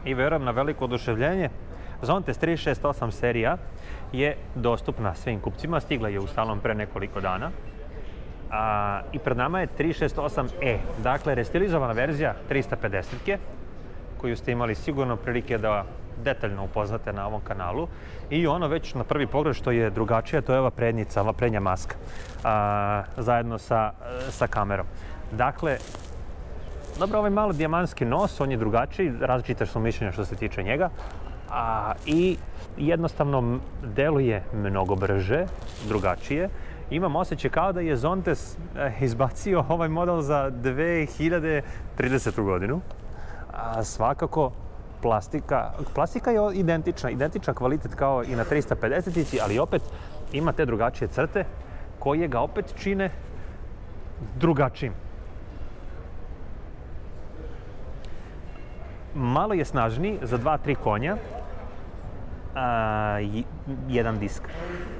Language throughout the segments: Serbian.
i verujem na veliko oduševljenje, Zontes 368 serija je dostupna svim kupcima, stigla je u salon pre nekoliko dana. I pred nama je 368E, dakle restilizovana verzija 350-ke, koju ste imali sigurno prilike da detaljno upoznate na ovom kanalu. I ono već na prvi pogled što je drugačije, to je ova prednjica, ova prednja maska, zajedno sa kamerom. Dakle, dobro, ovaj malo dijamantski nos, on je drugačiji, različite su mišljenja što se tiče njega. I jednostavno deluje mnogo brže, drugačije. Imam osjećaj kao da je Zontes izbacio ovaj model za 2030. godinu. Svakako, plastika je identična kvalitet kao i na 350-ici, ali opet ima te drugačije crte koje ga opet čine drugačijim. Malo je snažniji za 2-3 konja. Jedan disk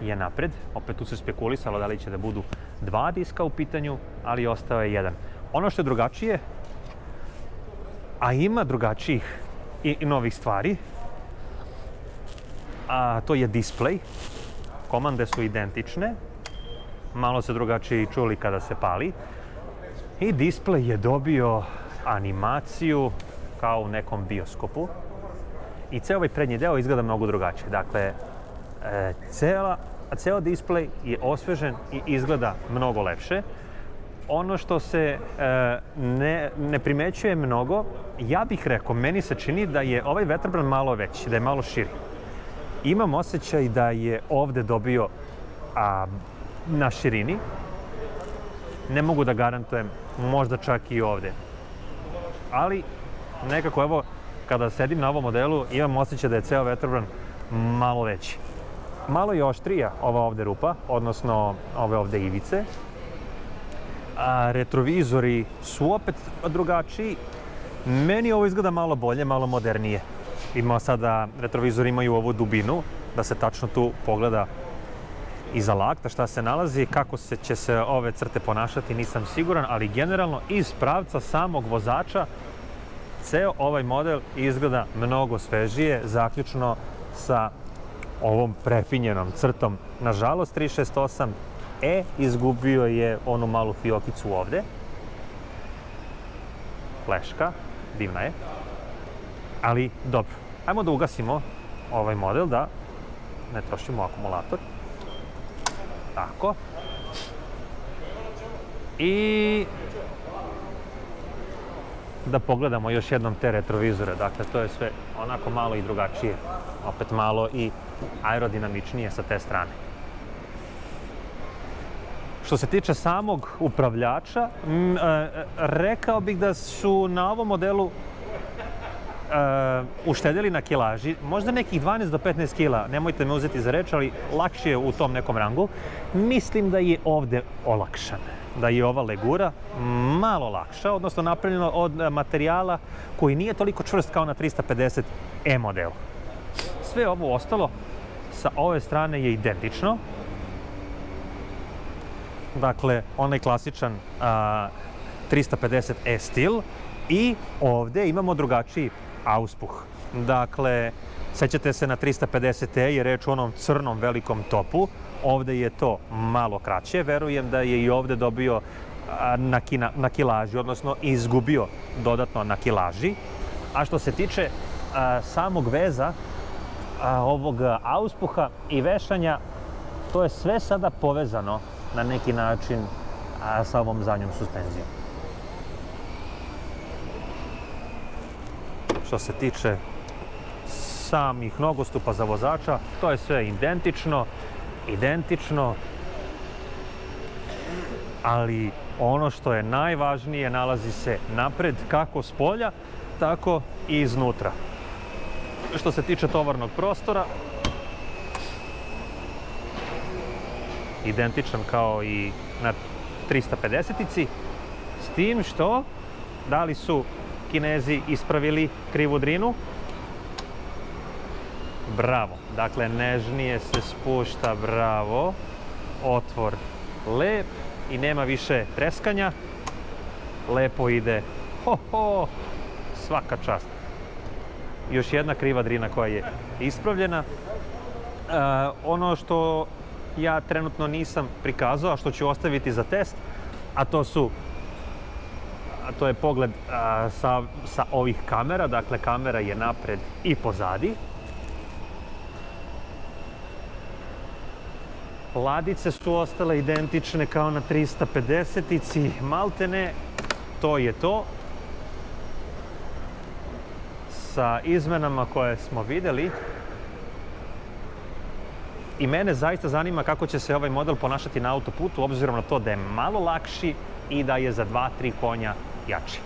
je napred, opet tu se spekulisalo da li će da budu 2 diska u pitanju, ali ostao je jedan. Ono što je drugačije, a ima drugačijih i novih stvari, to je display. Komande su identične, malo se drugačije čuli kada se pali. I display je dobio animaciju kao u nekom bioskopu. I ceo ovaj prednji deo izgleda mnogo drugačije. Dakle, ceo display je osvežen i izgleda mnogo lepše. Ono što se ne primećuje mnogo, ja bih rekao, meni se čini da je ovaj vetrobran malo veći, da je malo širi. Imam osjećaj da je ovde dobio na širini. Ne mogu da garantujem, možda čak i ovde. Ali, nekako, evo, kada sedim na ovom modelu, imam osjećaj da je ceo vetrobran malo veći. Malo je oštrija ova ovde rupa, odnosno ove ovde ivice. Retrovizori su opet drugačiji. Meni ovo izgleda malo bolje, malo modernije. Sada retrovizori imaju ovu dubinu, da se tačno tu pogleda iza lakta šta se nalazi, kako će se ove crte ponašati, nisam siguran, ali generalno iz pravca samog vozača ceo ovaj model izgleda mnogo svežije, zaključno sa ovom prefinjenom crtom. Nažalost, 368E izgubio je onu malu fiokicu ovde. Fleška, divna je. Ali dobro, ajmo da ugasimo ovaj model, da ne trošimo akumulator. Tako. I da pogledamo još jednom te retrovizore. Dakle, to je sve onako malo i drugačije. Opet malo i aerodinamičnije sa te strane. Što se tiče samog upravljača, rekao bih da su na ovom modelu uštedeli na kilaži, možda nekih 12 do 15 kila, nemojte me uzeti za reč, ali lakše je u tom nekom rangu. Mislim da je ovde olakšan, da je ova legura malo lakša, odnosno napravljena od materijala koji nije toliko čvrst kao na 350E modelu. Sve ovo ostalo sa ove strane je identično. Dakle, onaj klasičan 350E stil i ovde imamo drugačiji auspuh. Dakle, sećate se na 350E je reč o onom crnom velikom topu, ovde je to malo kraće, verujem da je i ovde dobio na kilaži, odnosno izgubio dodatno na kilaži. A što se tiče samog veza, ovog auspuha i vešanja, to je sve sada povezano na neki način sa ovom zadnjom suspenzijom. Što se tiče samih nogostupa za vozača, to je sve identično, ali ono što je najvažnije nalazi se napred, kako s polja, tako i iznutra. Što se tiče tovarnog prostora, identičan kao i na 350-ici, s tim što, da li su Kinezi ispravili krivu drinu? Bravo. Dakle, nežnije se spušta, bravo. Otvor lep i nema više treskanja. Lepo ide. Ho, ho, svaka čast. još jedna kriva drina koja je ispravljena. Ono što ja trenutno nisam prikazao, a što ću ostaviti za test, a to je pogled sa ovih kamera, dakle kamera je napred i pozadi. Ladice su ostale identične kao na 350-ici, maltene, to je to. Sa izmenama koje smo vidjeli. I mene zaista zanima kako će se ovaj model ponašati na autoputu, obzirom na to da je malo lakši i da je za 2-3 konja jači.